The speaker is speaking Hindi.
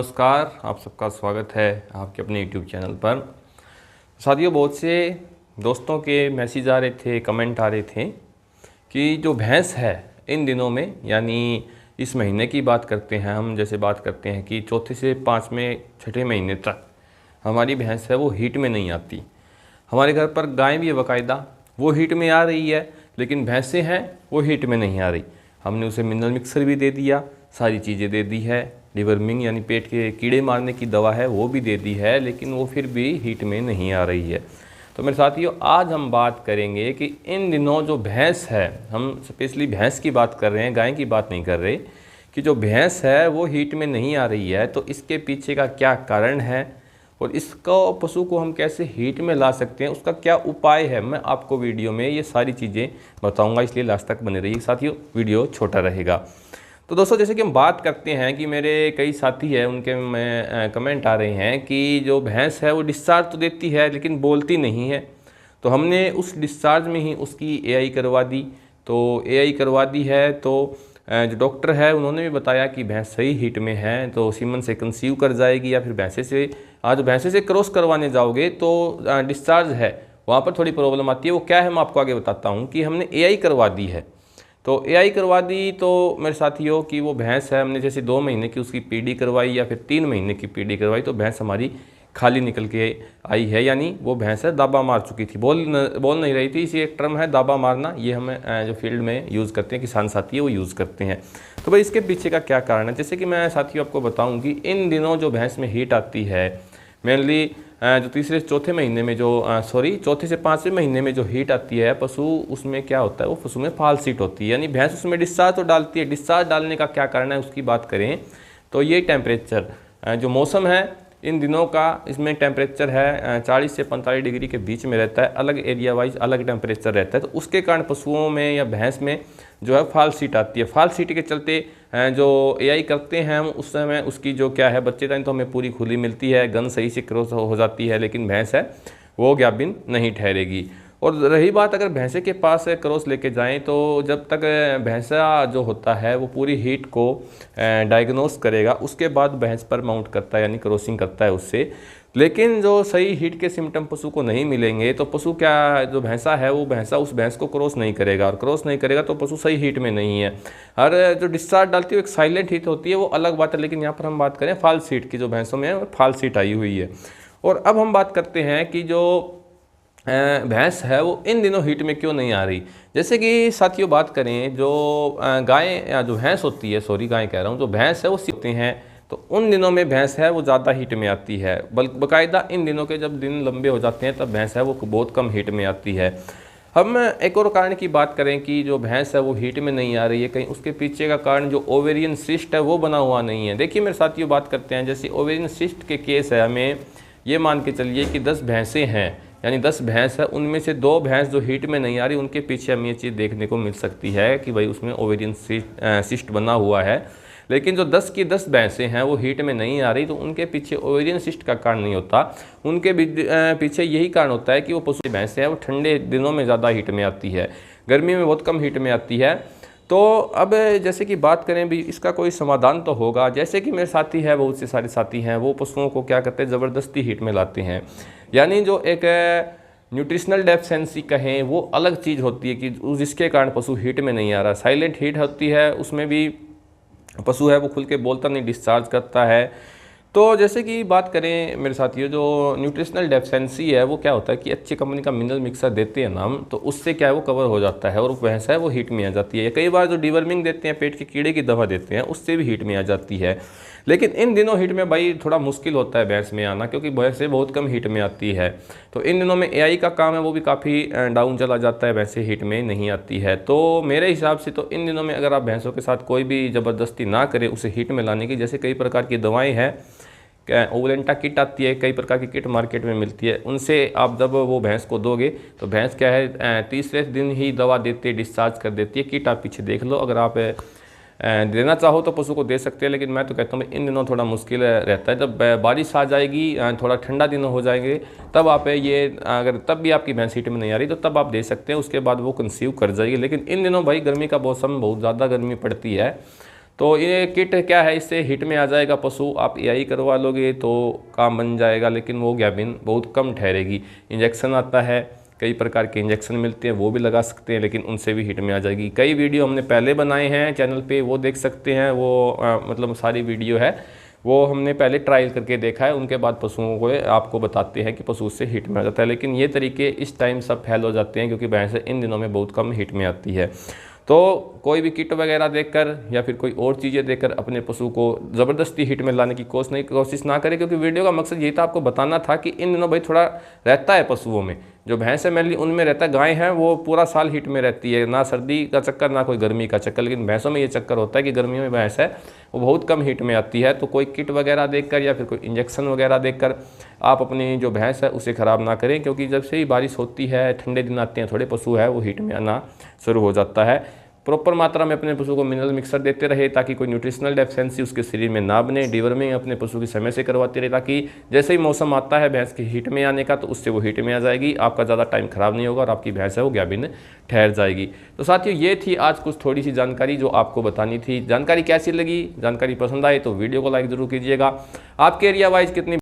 नमस्कार, आप सबका स्वागत है आपके अपने YouTube चैनल पर। साथियों, बहुत से दोस्तों के मैसेज आ रहे थे, कमेंट आ रहे थे कि जो भैंस है इन दिनों में, यानी इस महीने की बात करते हैं हम, जैसे बात करते हैं कि चौथे से पाँचवें छठे महीने तक हमारी भैंस है वो हीट में नहीं आती। हमारे घर पर गाय भी है बाकायदा, वो हीट में आ रही है, लेकिन भैंसें हैं वो हीट में नहीं आ रही। हमने उसे मिनरल मिक्सर भी दे दिया, सारी चीज़ें दे दी है, डिवर्मिंग यानी पेट के कीड़े मारने की दवा है वो भी दे दी है, लेकिन वो फिर भी हीट में नहीं आ रही है। तो मेरे साथियों, आज हम बात करेंगे कि इन दिनों जो भैंस है, हम स्पेशली भैंस की बात कर रहे हैं, गाय की बात नहीं कर रहे, कि जो भैंस है वो हीट में नहीं आ रही है, तो इसके पीछे का क्या कारण है और इसको पशु को हम कैसे हीट में ला सकते हैं, उसका क्या उपाय है, मैं आपको वीडियो में ये सारी चीज़ें बताऊंगा, इसलिए लास्ट तक बने रहिए साथियों, वीडियो छोटा रहेगा। तो दोस्तों, जैसे कि हम बात करते हैं कि मेरे कई साथी हैं, उनके में कमेंट आ रहे हैं कि जो भैंस है वो डिस्चार्ज तो देती है लेकिन बोलती नहीं है। तो हमने उस डिस्चार्ज में ही उसकी एआई करवा दी। तो एआई करवा दी है, तो जो डॉक्टर है उन्होंने भी बताया कि भैंस सही हीट में है, तो सीमन से कंसीव कर जाएगी, या फिर भैंसे से आज भैंसे से क्रॉस करवाने जाओगे तो डिस्चार्ज है वहाँ पर थोड़ी प्रॉब्लम आती है। वो क्या है मैं आपको आगे बताता हूँ कि हमने एआई करवा दी है। तो एआई करवा दी तो मेरे साथियों कि वो भैंस है, हमने जैसे 2 महीने की उसकी पीडी करवाई या फिर 3 महीने की पीडी करवाई, तो भैंस हमारी खाली निकल के आई है, यानी वो भैंस है दाबा मार चुकी थी, बोल नहीं रही थी। इसी एक टर्म है दाबा मारना, ये हमें जो फील्ड में यूज़ करते हैं, किसान साथी है वो यूज़ करते हैं। तो भाई इसके पीछे का क्या कारण है, जैसे कि मैं साथियों आपको बताऊँ कि इन दिनों जो भैंस में हीट आती है, मेनली जो तीसरे चौथे महीने में जो चौथे से पाँचवें महीने में जो हीट आती है पशु, उसमें क्या होता है, वो पशु में फाल सीट होती है, यानी भैंस उसमें डिस्चार्ज तो डालती है। डिस्चार्ज डालने का क्या कारण है उसकी बात करें तो ये टेम्परेचर जो मौसम है इन दिनों का, इसमें टेम्परेचर है 40 से 45 डिग्री के बीच में रहता है, अलग एरिया वाइज अलग टेम्परेचर रहता है। तो उसके कारण पशुओं में या भैंस में जो है फाल सीट आती है। फाल सीट के चलते जो एआई करते हैं हम, उस समय उसकी जो क्या है बच्चे टाइम तो हमें पूरी खुली मिलती है, गन सही से क्रॉस हो जाती है, लेकिन भैंस है वो गाभिन नहीं ठहरेगी। और रही बात अगर भैंसे के पास क्रॉस लेके जाएं, तो जब तक भैंसा जो होता है वो पूरी हीट को डायग्नोस करेगा, उसके बाद भैंस पर माउंट करता है, यानी क्रॉसिंग करता है उससे। लेकिन जो सही हीट के सिम्टम पशु को नहीं मिलेंगे तो पशु क्या, जो भैंसा है वो भैंसा उस भैंस को क्रॉस नहीं करेगा, और क्रॉस नहीं करेगा तो पशु सही हीट में नहीं है। और जो डिस्चार्ज डालती है वो एक साइलेंट हीट होती है, वो अलग बात है, लेकिन यहाँ पर हम बात करें फाल सीट की, जो भैंसों में फाल सीट आई हुई है। और अब हम बात करते हैं कि जो भैंस है वो इन दिनों हीट में क्यों नहीं आ रही। जैसे कि साथियों बात करें, जो गाय या जो भैंस होती है, सॉरी गाय कह रहा हूँ, जो भैंस है वो सीखते हैं, तो उन दिनों में भैंस है वो ज़्यादा हीट में आती है। बाकायदा इन दिनों के जब दिन लंबे हो जाते हैं तब भैंस है वो बहुत कम हीट में आती है। हम एक और कारण की बात करें कि जो भैंस है वो हीट में नहीं आ रही है, कहीं उसके पीछे का कारण जो ओवेरियन सिस्ट है वो बना हुआ नहीं है। देखिए मेरे साथियों, बात करते हैं जैसे ओवेरियन सिस्ट के केस है, हमें ये मान के चलिए कि 10 भैंसें हैं, यानी 10 भैंस है, उनमें से 2 भैंस जो हीट में नहीं आ रही, उनके पीछे हमें ये चीज़ देखने को मिल सकती है कि भाई उसमें ओवेरियन सिस्ट बना हुआ है। लेकिन जो 10 की 10 भैंसें हैं वो हीट में नहीं आ रही, तो उनके पीछे ओवेरियन सिस्ट का कारण नहीं होता, उनके पीछे यही कारण होता है कि वो पशु भैंसें हैं वो ठंडे दिनों में ज़्यादा हीट में आती है, गर्मी में बहुत कम हीट में आती है। तो अब जैसे कि बात करें भी, इसका कोई समाधान तो होगा। जैसे कि मेरे साथी है, बहुत से सारे साथी हैं, वो पशुओं को क्या करते हैं, ज़बरदस्ती हीट में लाते हैं, यानी जो एक न्यूट्रिशनल डेफिशिएंसी कहें वो अलग चीज़ होती है कि जिसके कारण पशु हीट में नहीं आ रहा। साइलेंट हीट होती है, उसमें भी पशु है वो खुल के बोलता नहीं, डिस्चार्ज करता है। तो जैसे कि बात करें मेरे साथियों, जो न्यूट्रिशनल डेफिशिएंसी है वो क्या होता है कि अच्छी कंपनी का मिनरल मिक्सर देते हैं ना हम, तो उससे क्या है वो कवर हो जाता है और भैंस है वो हीट में आ जाती है। कई बार जो डिवर्मिंग देते हैं, पेट के कीड़े की दवा देते हैं, उससे भी हीट में आ जाती है। लेकिन इन दिनों हीट में भाई थोड़ा मुश्किल होता है भैंस में आना, क्योंकि भैंसें बहुत कम हीट में आती है। तो इन दिनों में एआई का काम है वो भी काफ़ी डाउन चला जाता है, भैंसें हीट में नहीं आती है। तो मेरे हिसाब से तो इन दिनों में अगर आप भैंसों के साथ कोई भी ज़बरदस्ती ना करें उसे हीट में लाने की, जैसे कई प्रकार की दवाएँ हैं, ओवलेंटा किट आती है, कई प्रकार की किट मार्केट में मिलती है, उनसे आप जब वो भैंस को दोगे तो भैंस क्या है तीसरे दिन ही दवा देती है, डिस्चार्ज कर देती है। किट आप पीछे देख लो, अगर आप देना चाहो तो पशु को दे सकते हैं, लेकिन मैं तो कहता हूँ इन दिनों थोड़ा मुश्किल रहता है। जब बारिश आ जाएगी, थोड़ा ठंडा दिन हो जाएंगे, तब आप ये अगर तब भी आपकी भैंस हीट में नहीं आ रही तो तब आप दे सकते हैं, उसके बाद वो कंसीव कर जाएगी। लेकिन इन दिनों भाई गर्मी का मौसम, बहुत ज़्यादा गर्मी पड़ती है, तो ये किट क्या है, इससे हिट में आ जाएगा पशु। आप एआई करवा लोगे तो काम बन जाएगा, लेकिन वो गाभिन बहुत कम ठहरेगी। इंजेक्शन आता है, कई प्रकार के इंजेक्शन मिलते हैं, वो भी लगा सकते हैं, लेकिन उनसे भी हिट में आ जाएगी। कई वीडियो हमने पहले बनाए हैं चैनल पे, वो देख सकते हैं। वो मतलब सारी वीडियो है, वो हमने पहले ट्रायल करके देखा है, उनके बाद पशुओं को आपको बताते हैं कि पशु उससे हिट में आ जाता है। लेकिन ये तरीके इस टाइम सब फेल हो जाते हैं, क्योंकि भैंस इन दिनों में बहुत कम हिट में आती है। तो कोई भी किट वगैरह देखकर या फिर कोई और चीज़ें देखकर अपने पशु को ज़बरदस्ती हिट में लाने की कोशिश ना करें, क्योंकि वीडियो का मकसद ये था आपको बताना था कि इन दिनों भाई थोड़ा रहता है पशुओं में। जो भैंस है मेनली उनमें रहता है, गाय है वो पूरा साल हिट में रहती है, ना सर्दी का चक्कर ना कोई गर्मी का चक्कर। लेकिन भैंसों में ये चक्कर होता है कि गर्मियों में भैंस है वो बहुत कम हिट में आती है। तो कोई किट वगैरह देखकर या फिर कोई इंजेक्शन वगैरह देखकर आप अपनी जो भैंस है उसे ख़राब ना करें, क्योंकि जब से ही बारिश होती है, ठंडे दिन आते हैं, थोड़े पशु है वो हिट में आना शुरू हो जाता है। प्रॉपर मात्रा में अपने पशु को मिनरल मिक्सर देते रहे, ताकि कोई न्यूट्रिशनल डेफिशिएंसी उसके शरीर में ना बने। डिवर्मिंग अपने पशु की समय से करवाते रहे, ताकि जैसे ही मौसम आता है भैंस की हिट में आने का, तो उससे वो हिट में आ जाएगी, आपका ज़्यादा टाइम खराब नहीं होगा और आपकी भैंस है वो गाभिन ठहर जाएगी। तो साथियों ये थी आज कुछ थोड़ी सी जानकारी जो आपको बतानी थी। जानकारी कैसी लगी, जानकारी पसंद आए तो वीडियो को लाइक ज़रूर कीजिएगा। आपके एरिया वाइज कितनी